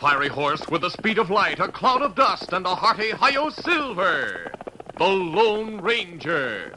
fiery horse with the speed of light, a cloud of dust, and a hearty hi-yo silver. The Lone Ranger.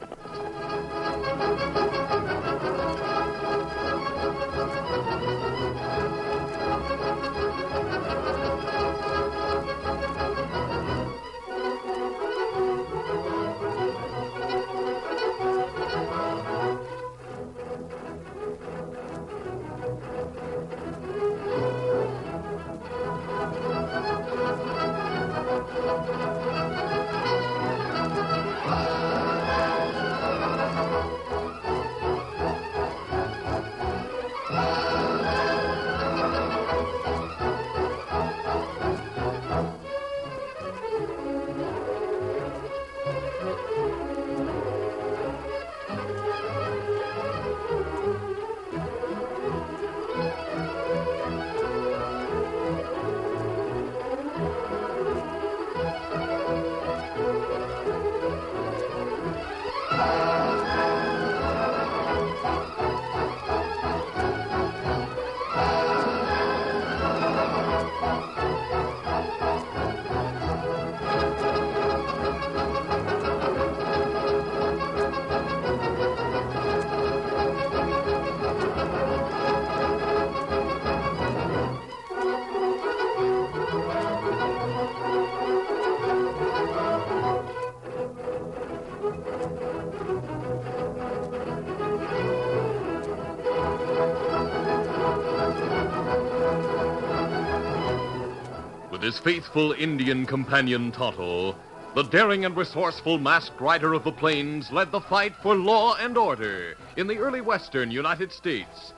With his faithful Indian companion Tonto, the daring and resourceful masked rider of the plains led the fight for law and order in the early western United States.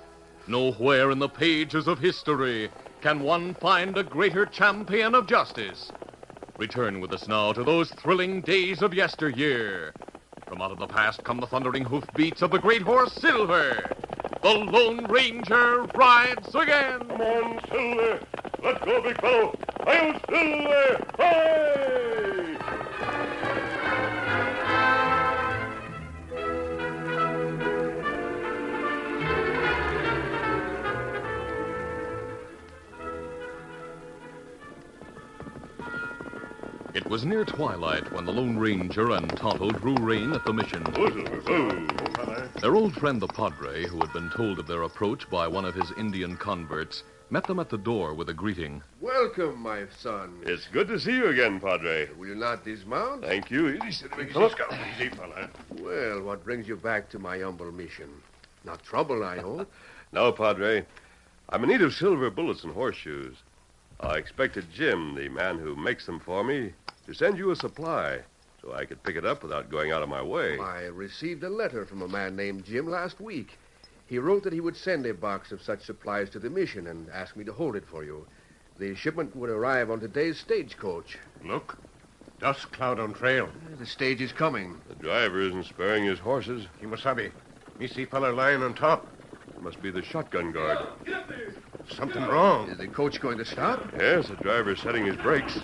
Nowhere in the pages of history can one find a greater champion of justice. Return with us now to those thrilling days of yesteryear. From out of the past come the thundering hoofbeats of the great horse Silver. The Lone Ranger rides again. Come on, Silver. Let's go, big fellow. I'll Silver. Hey! It was near twilight when the Lone Ranger and Tonto drew rein at the mission. Their old friend, the Padre, who had been told of their approach by one of his Indian converts, met them at the door with a greeting. Welcome, my son. It's good to see you again, Padre. Will you not dismount? Thank you. Easy, fella. Well, what brings you back to my humble mission? Not trouble, I hope. No, Padre. I'm in need of silver bullets and horseshoes. I expected Jim, the man who makes them for me, to send you a supply so I could pick it up without going out of my way. I received a letter from a man named Jim last week. He wrote that he would send a box of such supplies to the mission and asked me to hold it for you. The shipment would arrive on today's stagecoach. Look. Dust cloud on trail. The stage is coming. The driver isn't sparing his horses. Kimasabi. Me see feller lying on top. It must be the shotgun guard. Something wrong. Is the coach going to stop? Yes, the driver's setting his brakes.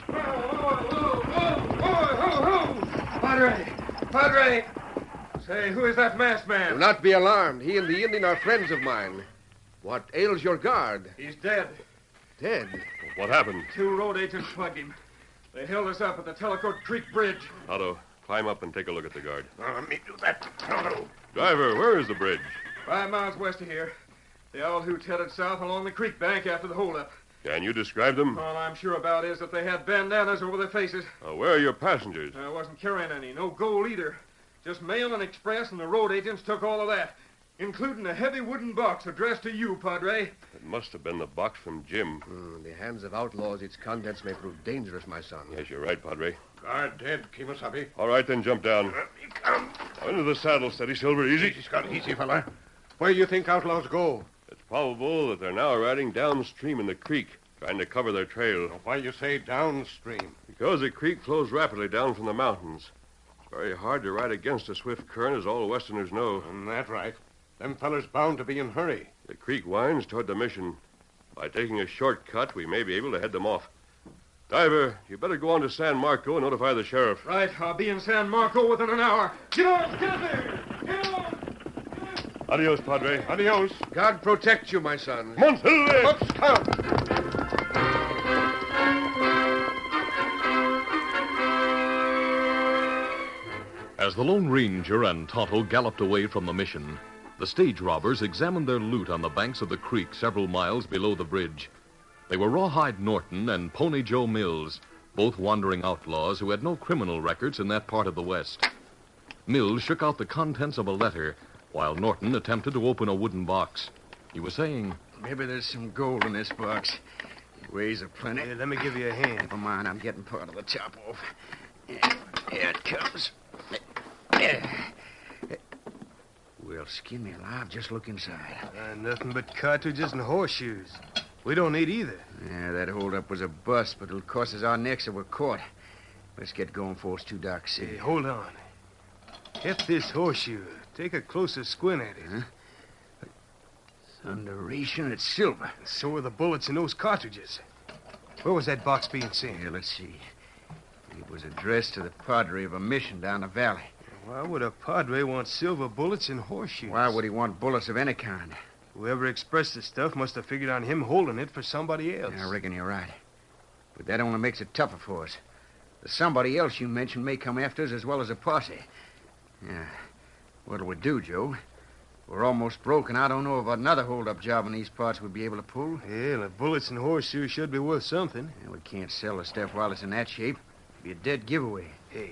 Padre! Say, who is that masked man? Do not be alarmed. He and the Indian are friends of mine. What ails your guard? He's dead. Dead? What happened? 2 road agents plugged him. They held us up at the Tellicote Creek Bridge. Otto, climb up and take a look at the guard. Let me do that. No. Driver, where is the bridge? 5 miles west of here. The owl hoot headed south along the creek bank after the holdup. Can you describe them? All I'm sure about is that they had bandanas over their faces. Where are your passengers? I wasn't carrying any. No gold either. Just mail and express, and the road agents took all of that, including a heavy wooden box addressed to you, Padre. It must have been the box from Jim. In the hands of outlaws, its contents may prove dangerous, my son. Yes, you're right, Padre. Guard dead, Kimasabi. All right, then jump down. Let me come. Now into the saddle, steady, Silver, easy. Easy, Scott, easy, fella. Where you think outlaws go? It's probable that they're now riding downstream in the creek, trying to cover their trail. Why you say downstream? Because the creek flows rapidly down from the mountains. It's very hard to ride against a swift current, as all Westerners know. That's right. Them fellers bound to be in hurry. The creek winds toward the mission. By taking a shortcut, we may be able to head them off. Driver, you better go on to San Marco and notify the sheriff. Right, I'll be in San Marco within an hour. Get on! Get up there! Get on! Adios, Padre. Adios. God protect you, my son. Come on, Silver! Up, Scout. As the Lone Ranger and Tonto galloped away from the mission, the stage robbers examined their loot on the banks of the creek several miles below the bridge. They were Rawhide Norton and Pony Joe Mills, both wandering outlaws who had no criminal records in that part of the West. Mills shook out the contents of a letter, while Norton attempted to open a wooden box. He was saying, Maybe there's some gold in this box. It weighs a plenty. Hey, let me give you a hand. Never mind, I'm getting part of the top off. Here it comes. Well, skin me alive, just look inside. Nothing but cartridges and horseshoes. We don't need either. Yeah, that holdup was a bust, but it'll cost us our necks if we're caught. Let's get going before it's too dark to see. Hey, hold on. Get this horseshoe. Take a closer squint at it. Huh? Thunderation, it's silver. So are the bullets in those cartridges. Where was that box being sent? Here, let's see. It was addressed to the padre of a mission down the valley. Why would a padre want silver bullets and horseshoes? Why would he want bullets of any kind? Whoever expressed the stuff must have figured on him holding it for somebody else. I reckon you're right. But that only makes it tougher for us. The somebody else you mentioned may come after us as well as a posse. Yeah. What'll we do, Joe? We're almost broke, and I don't know of another hold-up job in these parts we'd be able to pull. Yeah, the bullets and horseshoes should be worth something. Yeah, we can't sell the stuff while it's in that shape. It'd be a dead giveaway. Hey,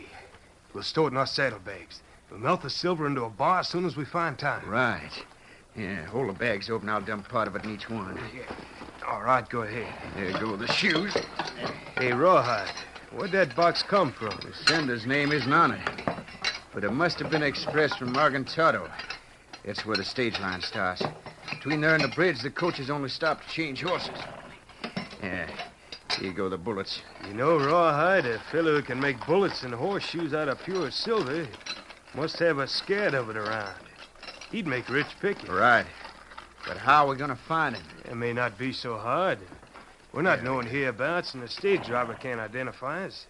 we'll store it in our saddlebags. We'll melt the silver into a bar as soon as we find time. Right. Yeah, hold the bags open. I'll dump part of it in each one. Yeah. All right, go ahead. There go the shoes. Hey, Rawhide, where'd that box come from? The sender's name isn't on it. But it must have been expressed from Argentado. That's where the stage line starts. Between there and the bridge, the coaches only stop to change horses. Yeah, here go the bullets. You know, Rawhide, a fellow who can make bullets and horseshoes out of pure silver must have a scad of it around. He'd make rich picking. Right. But how are we going to find him? It may not be so hard. We're not known hereabouts, and the stage driver can't identify us.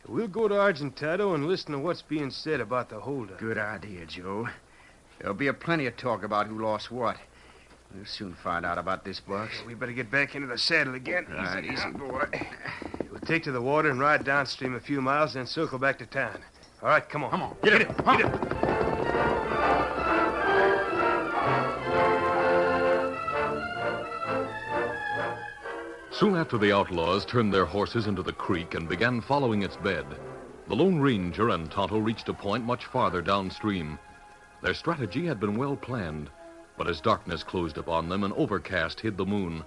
We'll go to Argentado and listen to what's being said about the holdup. Good idea, Joe. There'll be a plenty of talk about who lost what. We'll soon find out about this box. We better get back into the saddle again. Right, easy, boy. We'll take to the water and ride downstream a few miles, then circle back to town. All right, come on. Come on. Get it. Get it. Soon after the outlaws turned their horses into the creek and began following its bed, the Lone Ranger and Tonto reached a point much farther downstream. Their strategy had been well planned, but as darkness closed upon them, an overcast hid the moon.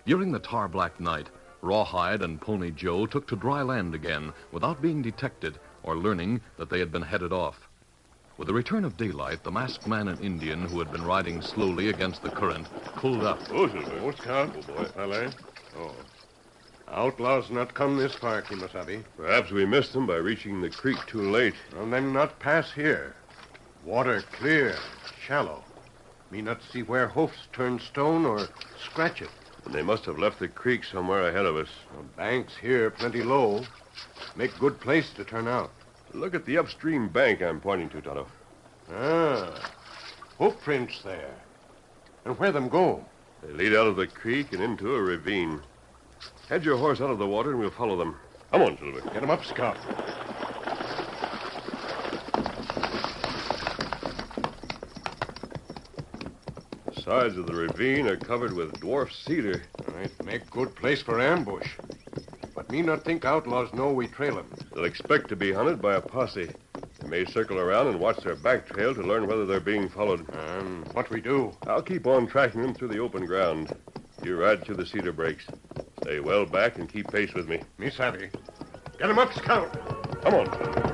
During the tar-black night, Rawhide and Pony Joe took to dry land again without being detected or learning that they had been headed off. With the return of daylight, the masked man and Indian, who had been riding slowly against the current, pulled up. Oh, Silver. What's Scout? Oh, boy. Fella. Oh. Outlaws not come this far, Kimasabi. Perhaps we missed them by reaching the creek too late. Well, then not pass here. Water clear, shallow. Me not see where hoofs turn stone or scratch it. And they must have left the creek somewhere ahead of us. The banks here plenty low. Make good place to turn out. Look at the upstream bank I'm pointing to, Tonto. Ah, hoof prints there. And where them go? They lead out of the creek and into a ravine. Head your horse out of the water and we'll follow them. Come on, Silver. Get 'em up, Scout. The sides of the ravine are covered with dwarf cedar. Right, make good place for ambush. But me not think outlaws know we trail 'em. They'll expect to be hunted by a posse. They may circle around and watch their back trail to learn whether they're being followed. What we do? I'll keep on tracking them through the open ground. You ride through the cedar breaks. Stay well back and keep pace with me. Me savvy. Get 'em up, Scout. Come on, Silver.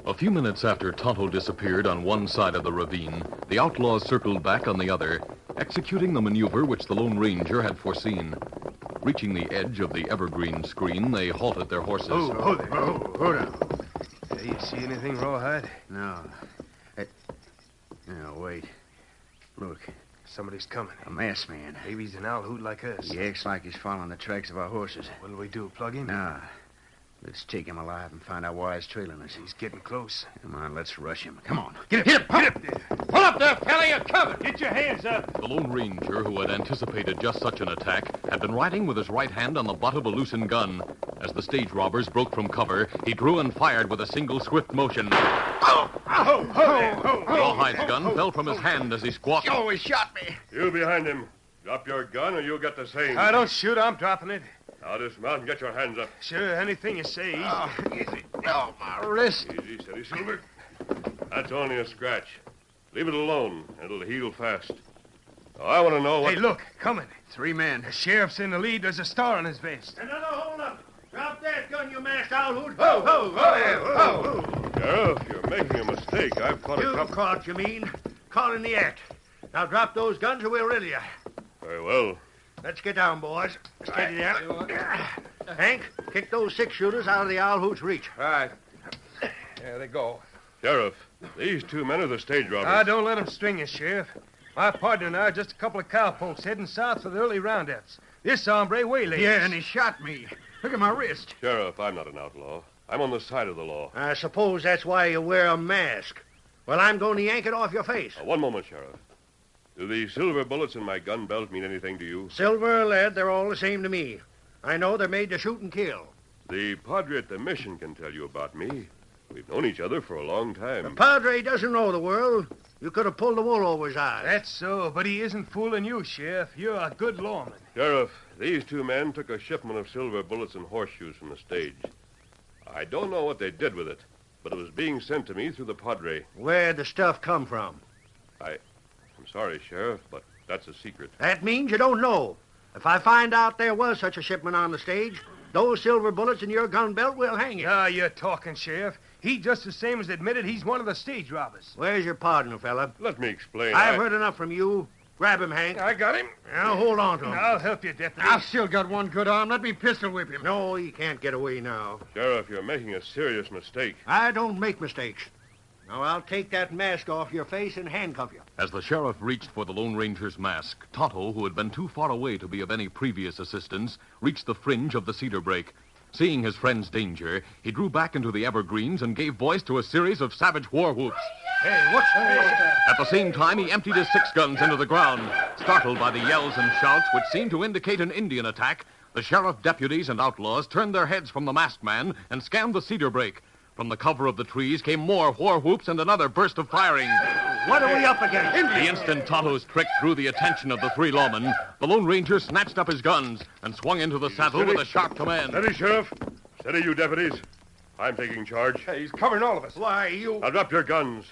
A few minutes after Tonto disappeared on one side of the ravine, the outlaws circled back on the other, executing the maneuver which the Lone Ranger had foreseen. Reaching the edge of the evergreen screen, they halted their horses. Hold it. Hold on. You see anything, Rawhide? No. No, wait. Look, Somebody's coming. a masked man. Maybe he's an owl hoot like us. He acts like he's following the tracks of our horses. What'll we do, plug him? Nah. Let's take him alive and find out why he's trailing us. He's getting close. Come on, let's rush him. Come on. Get him there. Pull up there, fella. You're covered. Get your hands up. The Lone Ranger, who had anticipated just such an attack, had been riding with his right hand on the butt of a loosened gun. As the stage robbers broke from cover, he drew and fired with a single swift motion. Rawhide's gun fell from his hand as he squawked. Oh, he shot me. You behind him. Drop your gun or you'll get the same. Don't shoot. I'm dropping it. Now dismount and get your hands up. Sure, anything you say. Easy. Oh, my wrist. Easy, steady, Silver. That's only a scratch. Leave it alone. It'll heal fast. Now, I want to know what... Hey, look, coming. 3 men. The sheriff's in the lead. There's a star on his vest. Another hold up. Drop that gun, you masked outhoot. Sheriff, you're making a mistake. I've caught a You couple... caught, you mean. Caught in the act. Now drop those guns or we'll riddle you. Very well. Let's get down, boys. Steady there. Hank, kick those 6-shooters out of the owl hoot's reach. Right. There they go. Sheriff, these 2 men are the stage robbers. Don't let him string you, Sheriff. My partner and I are just a couple of cowpokes heading south for the early roundouts. This hombre waylaid Yeah, us. and he shot me. Look at my wrist. Sheriff, I'm not an outlaw. I'm on the side of the law. I suppose that's why you wear a mask. Well, I'm going to yank it off your face. One moment, Sheriff. Do the silver bullets in my gun belt mean anything to you? Silver or lead, they're all the same to me. I know they're made to shoot and kill. The padre at the mission can tell you about me. We've known each other for a long The time. padre doesn't know the world. You could have pulled the wool over his eyes. That's so, but he isn't fooling you, Sheriff. You're a good lawman. Sheriff, these 2 men took a shipment of silver bullets and horseshoes from the stage. I don't know what they did with it, but it was being sent to me through the padre. Where'd the stuff come from? I'm sorry, Sheriff, but that's a secret. That means you don't know. If I find out there was such a shipment on the stage, those silver bullets in your gun belt will hang you. You're talking, Sheriff. He just the same as admitted he's one of the stage robbers. Where's your partner, fella? Let me explain. I've heard enough from you. Grab him, Hank. I got him. Now, hold on to him. I'll help you, Deputy. I've still got one good arm. Let me pistol whip him. No, he can't get away now. Sheriff, you're making a serious mistake. I don't make mistakes. Now, I'll take that mask off your face and handcuff you. As the sheriff reached for the Lone Ranger's mask, Tonto, who had been too far away to be of any previous assistance, reached the fringe of the cedar brake. Seeing his friend's danger, he drew back into the evergreens and gave voice to a series of savage war whoops. Hey, what's this? At the same time, he emptied his 6 guns into the ground. Startled by the yells and shouts which seemed to indicate an Indian attack, the sheriff, deputies, and outlaws turned their heads from the masked man and scanned the cedar brake. From the cover of the trees came more war whoops and another burst of firing. What are we up against? The instant Tonto's trick drew the attention of the 3 lawmen, the Lone Ranger snatched up his guns and swung into the saddle with a sharp command. Steady, Sheriff. Steady, you deputies. I'm taking charge. Hey, he's covering all of us. Why, you... Now drop your guns.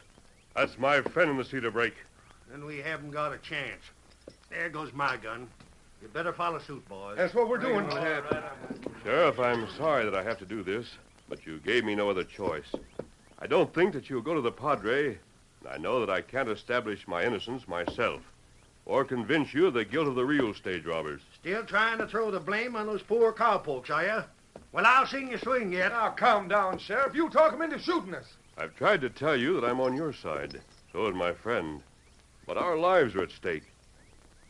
That's my friend in the cedar brake. Then we haven't got a chance. There goes my gun. You better follow suit, boys. That's what we're doing. Sheriff, I'm sorry that I have to do this, but you gave me no other choice. I don't think that you'll go to the padre, and I know that I can't establish my innocence myself, or convince you of the guilt of the real stage robbers. Still trying to throw the blame on those poor cowpokes, are you? Well, I'll sing you swing yet. Now, calm down, Sheriff. You talk him into shooting us. I've tried to tell you that I'm on your side. So is my friend. But our lives are at stake.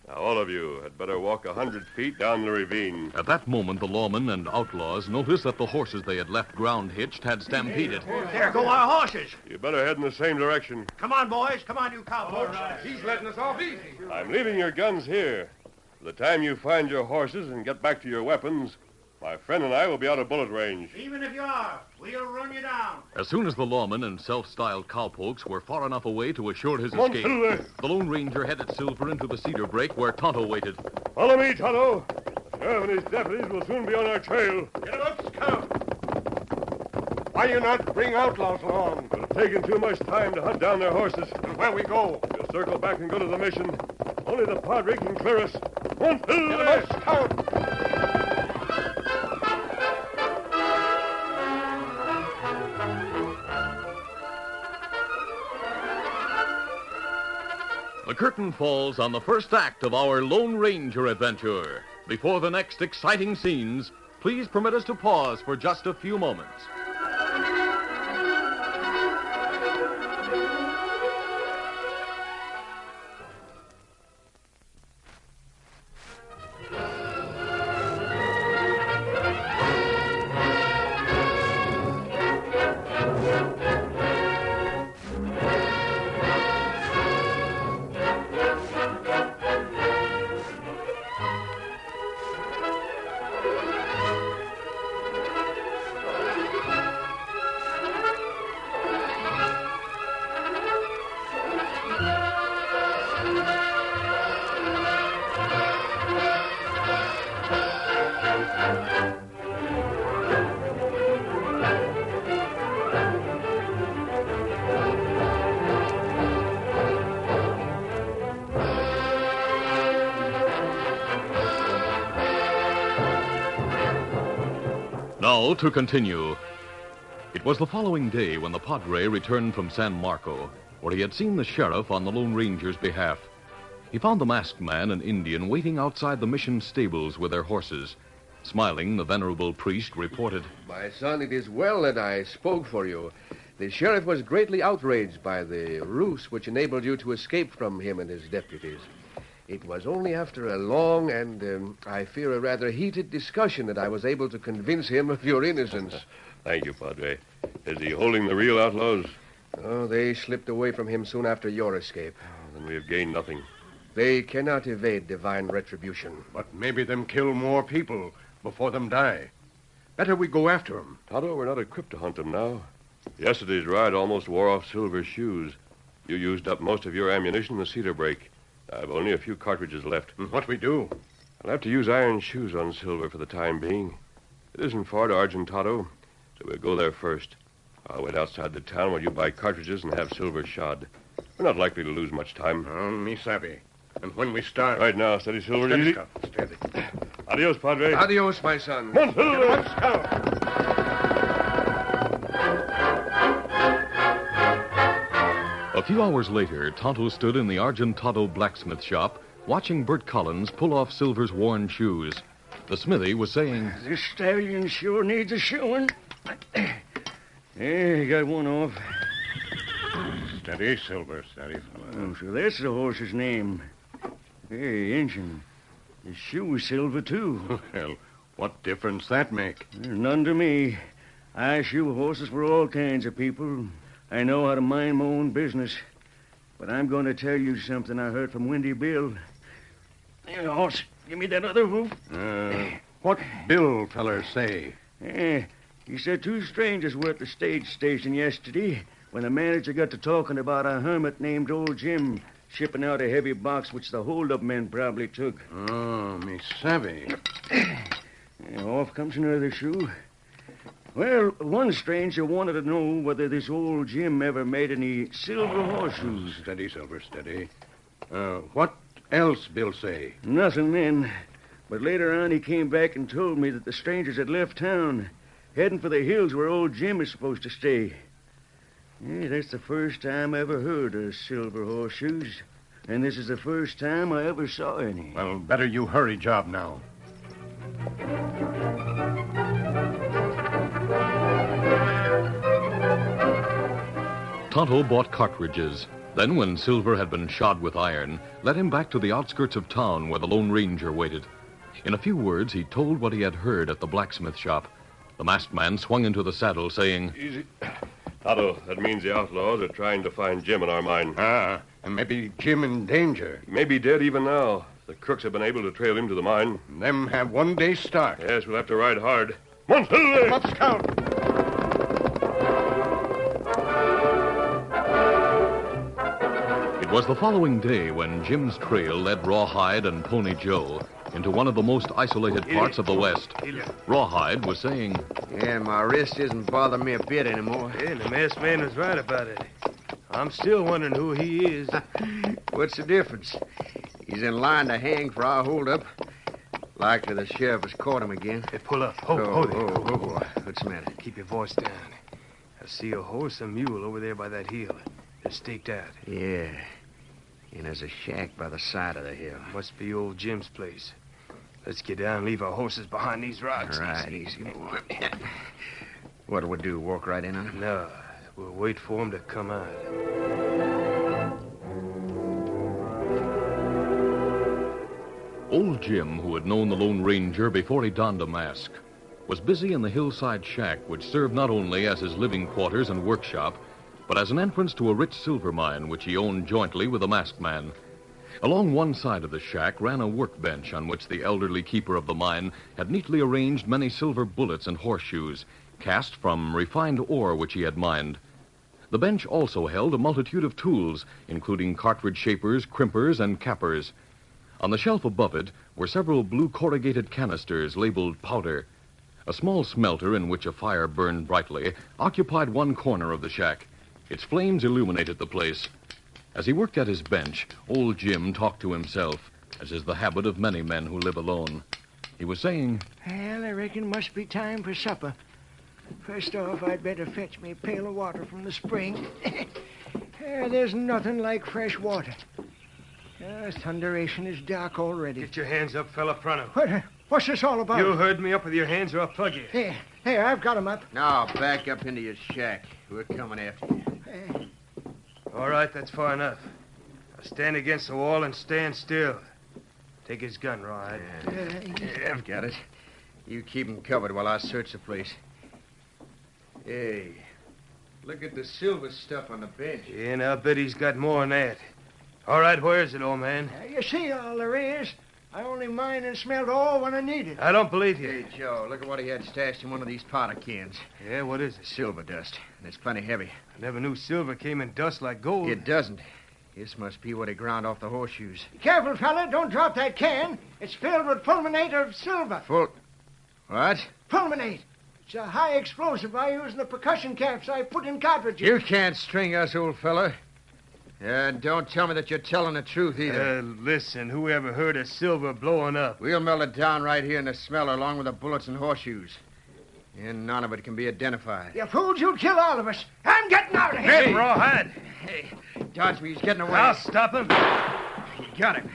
Now, all of you had better walk 100 feet down the ravine. At that moment, the lawmen and outlaws noticed that the horses they had left ground hitched had stampeded. There go our horses. You better head in the same direction. Come on, boys. Come on, you cowpokes. He's letting us off easy. I'm leaving your guns here. By the time you find your horses and get back to your weapons, my friend and I will be out of bullet range. Even if you are, we'll run you down. As soon as the lawmen and self-styled cowpokes were far enough away to assure his Come on, escape, Silver. the Lone Ranger headed Silver into the cedar brake where Tonto waited. Follow me, Tonto. The sheriff and his deputies will soon be on our trail. Get him up, Scout. Why you not bring outlaws along? It would have taken too much time to hunt down their horses. And where we go? We'll circle back and go to the mission. Only the padre can clear us. Come on, Get him Silver. up, Scout. The curtain falls on the first act of our Lone Ranger adventure. Before the next exciting scenes, please permit us to pause for just a few moments. Now to continue. It was the following day when the Padre returned from San Marco, where he had seen the sheriff on the Lone Ranger's behalf. He found the masked man and Indian waiting outside the mission stables with their horses. Smiling, the venerable priest reported, My son, it is well that I spoke for you. The sheriff was greatly outraged by the ruse which enabled you to escape from him and his deputies. It was only after a long and, I fear, a rather heated discussion that I was able to convince him of your innocence. Thank you, Padre. Is he holding the real outlaws? Oh, they slipped away from him soon after your escape. Then we have gained nothing. They cannot evade divine retribution. But maybe them kill more people before them die. Better we go after them. Tonto, we're not equipped to hunt them now. Yesterday's ride almost wore off Silver's shoes. You used up most of your ammunition in the cedar break. I've only a few cartridges left. What we do? I'll have to use iron shoes on Silver for the time being. It isn't far to Argentado, so we'll go there first. I'll wait outside the town while you buy cartridges and have Silver shod. We're not likely to lose much time. Oh, me savvy. And when we start... Right now, steady, Silver. Steady, Easy. Scout, steady. Adios, Padre. Adios, my son. Come on, Silver. Come on, Scout. A few hours later, Tonto stood in the Argentado blacksmith shop, watching Bert Collins pull off Silver's worn shoes. The smithy was saying, This stallion sure needs a shoeing. There, he got one off. Steady, Silver, steady, fella. Oh, so that's the horse's name. Hey, Injun, his shoe is silver, too. Well, what difference that make? None to me. I shoe horses for all kinds of people. I know how to mind my own business. But I'm going to tell you something I heard from Windy Bill. Here, horse, give me that other hoof. What Bill feller say? He said two strangers were at the stage station yesterday when the manager got to talking about a hermit named Old Jim shipping out a heavy box which the hold-up men probably took. Oh, me savvy. Off comes another shoe. Well, one stranger wanted to know whether this Old Jim ever made any silver horseshoes. Steady, Silver, steady. What else Bill say? Nothing then. But later on, he came back and told me that the strangers had left town, heading for the hills where Old Jim is supposed to stay. That's the first time I ever heard of silver horseshoes. And this is the first time I ever saw any. Well, better you hurry job now. Tonto bought cartridges. Then, when Silver had been shod with iron, led him back to the outskirts of town where the Lone Ranger waited. In a few words, he told what he had heard at the blacksmith shop. The masked man swung into the saddle, saying, Easy. Tonto, that means the outlaws are trying to find Jim in our mine. And maybe Jim in danger. He may be dead even now. The crooks have been able to trail him to the mine. Them have one day's start. Yes, we'll have to ride hard. Come on, Silver! Come on, Scout. It was the following day when Jim's trail led Rawhide and Pony Joe into one of the most isolated parts of the West. Rawhide was saying, Yeah, my wrist isn't bothering me a bit anymore. Yeah, the masked man was right about it. I'm still wondering who he is. What's the difference? He's in line to hang for our holdup. Likely the sheriff has caught him again. Hey, pull up. Hold it. What's the matter? Keep your voice down. I see a horse and mule over there by that hill. They're staked out. Yeah. And there's a shack by the side of the hill. Must be old Jim's place. Let's get down and leave our horses behind these rocks. All right, easy boy. What'll we do, walk right in on him? No, we'll wait for him to come out. Old Jim, who had known the Lone Ranger before he donned a mask, was busy in the hillside shack which served not only as his living quarters and workshop, but as an entrance to a rich silver mine which he owned jointly with the masked man. Along one side of the shack ran a workbench on which the elderly keeper of the mine had neatly arranged many silver bullets and horseshoes, cast from refined ore which he had mined. The bench also held a multitude of tools, including cartridge shapers, crimpers, and cappers. On the shelf above it were several blue corrugated canisters labeled powder. A small smelter in which a fire burned brightly occupied one corner of the shack. Its flames illuminated the place. As he worked at his bench, old Jim talked to himself, as is the habit of many men who live alone. He was saying, Well, I reckon it must be time for supper. First off, I'd better fetch me a pail of water from the spring. There's nothing like fresh water. Thunderation is dark already. Get your hands up, fella, pronto. What's this all about? You heard me. Up with your hands or I'll plug you. Here, I've got 'em up. Now, back up into your shack. We're coming after you. All right, that's far enough. Now stand against the wall and stand still. Take his gun, Rawhide. Yeah, I've got it. You keep him covered while I search the place. Hey, look at the silver stuff on the bench. Yeah, and I'll bet he's got more than that. All right, where is it, old man? You see all there is. I only mined and smelled all when I need it. I don't believe you. Hey, Joe, look at what he had stashed in one of these powder cans. Yeah, what is it? Silver dust. And it's plenty heavy. I never knew silver came in dust like gold. It doesn't. This must be what he ground off the horseshoes. Careful, fella. Don't drop that can. It's filled with fulminate of silver. What? Fulminate. It's a high explosive I use in the percussion caps I put in cartridges. You can't string us, old fella. And don't tell me that you're telling the truth either. Listen, who ever heard of silver blowing up? We'll melt it down right here in the smelter along with the bullets and horseshoes. And none of it can be identified. You fools, you'll kill all of us. I'm getting out of here. Hey, Rawhide. Hey, dodge me. He's getting away. I'll stop him. You got him.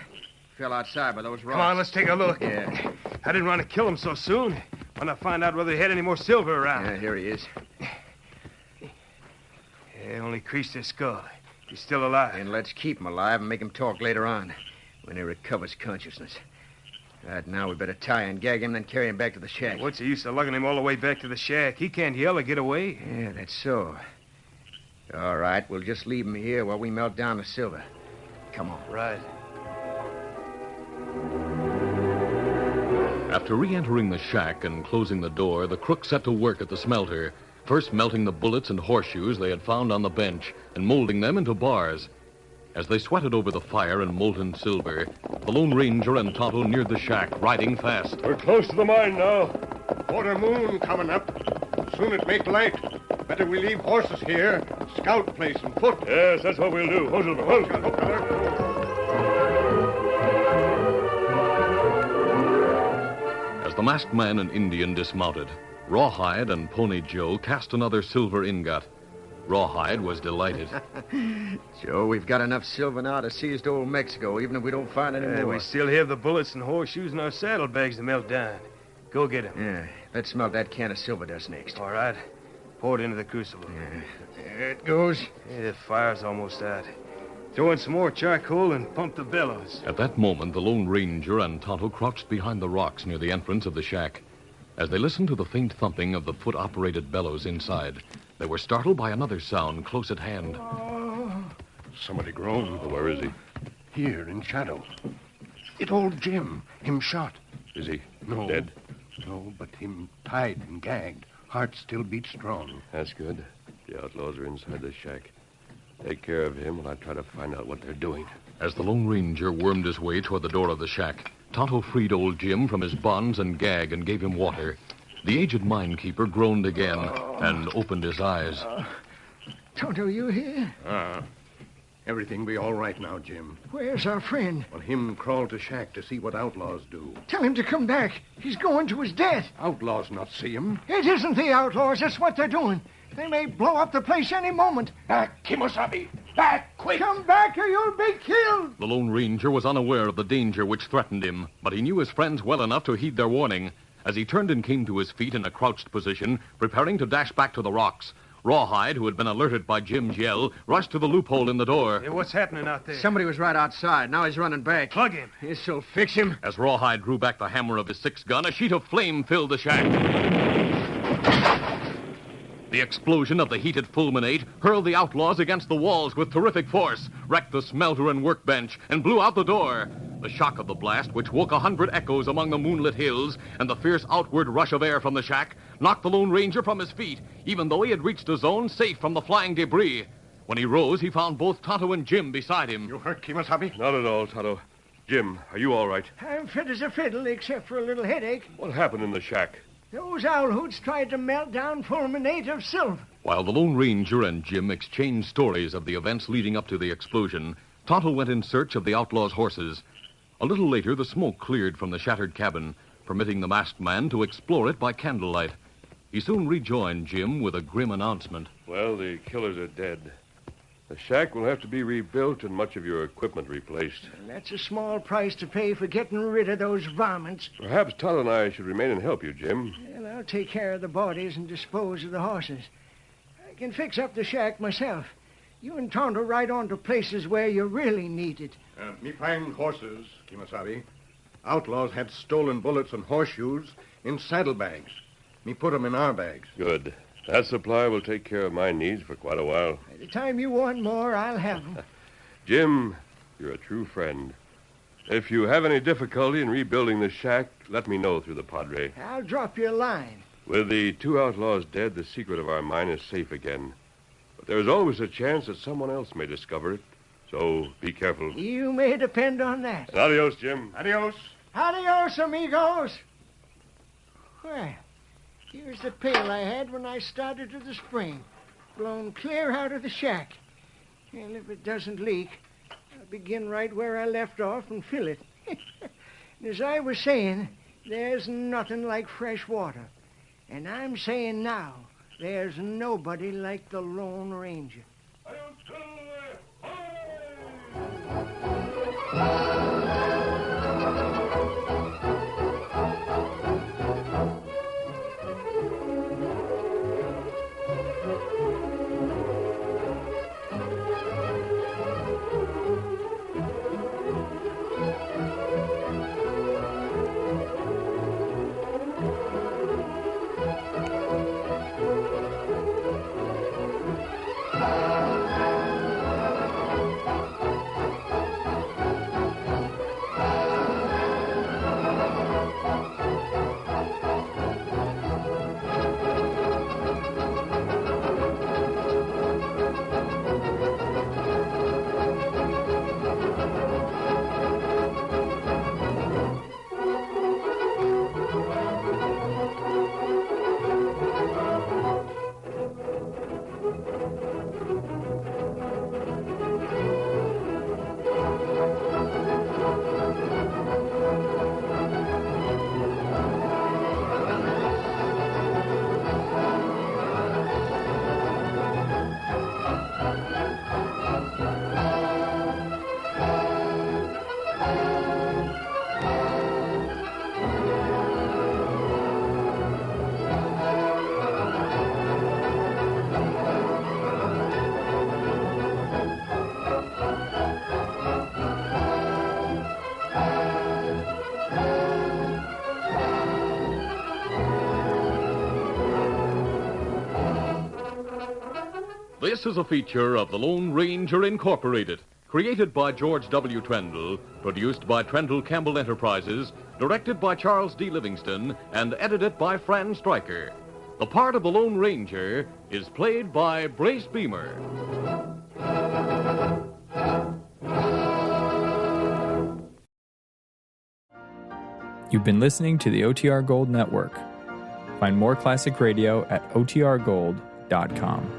Fell outside by those rocks. Come on, let's take a look. Yeah. I didn't want to kill him so soon. Want to find out whether he had any more silver around. Yeah, here he is. Yeah, only creased his skull. He's still alive. And let's keep him alive and make him talk later on, when he recovers consciousness. Right now, we better tie and gag him, then carry him back to the shack. What's the use of lugging him all the way back to the shack? He can't yell or get away. Yeah, that's so. All right, we'll just leave him here while we melt down the silver. Come on. Right. After re-entering the shack and closing the door, the crooks set to work at the smelter, first melting the bullets and horseshoes they had found on the bench and molding them into bars. As they sweated over the fire and molten silver, the Lone Ranger and Tonto neared the shack, riding fast. We're close to the mine now. Quarter moon coming up. Soon it make light. Better we leave horses here. Scout place on foot. Yes, that's what we'll do. As the masked man and Indian dismounted, Rawhide and Pony Joe cast another silver ingot. Rawhide was delighted. Joe, we've got enough silver now to seize to old Mexico, even if we don't find any more. We still have the bullets and horseshoes in our saddlebags to melt down. Go get them. Yeah, let's melt that can of silver dust next. All right. Pour it into the crucible. Yeah, there it goes. Yeah, the fire's almost out. Throw in some more charcoal and pump the bellows. At that moment, the Lone Ranger and Tonto crouched behind the rocks near the entrance of the shack. As they listened to the faint thumping of the foot-operated bellows inside, they were startled by another sound close at hand. Somebody groaned. Where is he? Here in shadow. It old Jim. Him shot. Is he No. dead? No, but him tied and gagged. Heart still beats strong. That's good. The outlaws are inside the shack. Take care of him while I try to find out what they're doing. As the Lone Ranger wormed his way toward the door of the shack, Tonto freed old Jim from his bonds and gag and gave him water. The aged minekeeper groaned again and opened his eyes. Tonto, you here? Everything be all right now, Jim. Where's our friend? Well, him crawled to shack to see what outlaws do. Tell him to come back. He's going to his death. Outlaws not see him. It isn't the outlaws. It's what they're doing. They may blow up the place any moment. Back, Kimosabe! Back, quick! Come back or you'll be killed. The Lone Ranger was unaware of the danger which threatened him, but he knew his friends well enough to heed their warning. As he turned and came to his feet in a crouched position, preparing to dash back to the rocks, Rawhide, who had been alerted by Jim's yell, rushed to the loophole in the door. Hey, what's happening out there? Somebody was right outside. Now he's running back. Plug him. This'll fix him. As Rawhide drew back the hammer of his six-gun, a sheet of flame filled the shack. The explosion of the heated fulminate hurled the outlaws against the walls with terrific force, wrecked the smelter and workbench, and blew out the door. The shock of the blast, which woke 100 echoes among the moonlit hills, and the fierce outward rush of air from the shack, knocked the Lone Ranger from his feet, even though he had reached a zone safe from the flying debris. When he rose, he found both Tonto and Jim beside him. You hurt, Kimosabe? Not at all, Tonto. Jim, are you all right? I'm fit as a fiddle, except for a little headache. What happened in the shack? Those owl hoots tried to melt down fulminate of silver. While the Lone Ranger and Jim exchanged stories of the events leading up to the explosion, Tonto went in search of the outlaws' horses. A little later, the smoke cleared from the shattered cabin, permitting the masked man to explore it by candlelight. He soon rejoined Jim with a grim announcement. Well, the killers are dead. The shack will have to be rebuilt and much of your equipment replaced. That's a small price to pay for getting rid of those varmints. Perhaps Todd and I should remain and help you, Jim. Well, I'll take care of the bodies and dispose of the horses. I can fix up the shack myself. You and Tonto ride on to places where you really need it. Me find horses, Kimasabi. Outlaws had stolen bullets and horseshoes in saddlebags. Me put 'em in our bags. Good. That supply will take care of my needs for quite a while. By the time you want more, I'll have them. Jim, you're a true friend. If you have any difficulty in rebuilding the shack, let me know through the Padre. I'll drop you a line. With the 2 outlaws dead, the secret of our mine is safe again. But there's always a chance that someone else may discover it. So be careful. You may depend on that. And adios, Jim. Adios. Adios, amigos. Well, here's the pail I had when I started to the spring, blown clear out of the shack. And if it doesn't leak, I'll begin right where I left off and fill it. As I was saying, there's nothing like fresh water. And I'm saying now, there's nobody like the Lone Ranger. This is a feature of the Lone Ranger Incorporated, created by George W. Trendle, produced by Trendle Campbell Enterprises, directed by Charles D. Livingston, and edited by Fran Stryker. The part of the Lone Ranger is played by Brace Beamer. You've been listening to the OTR Gold Network. Find more classic radio at otrgold.com.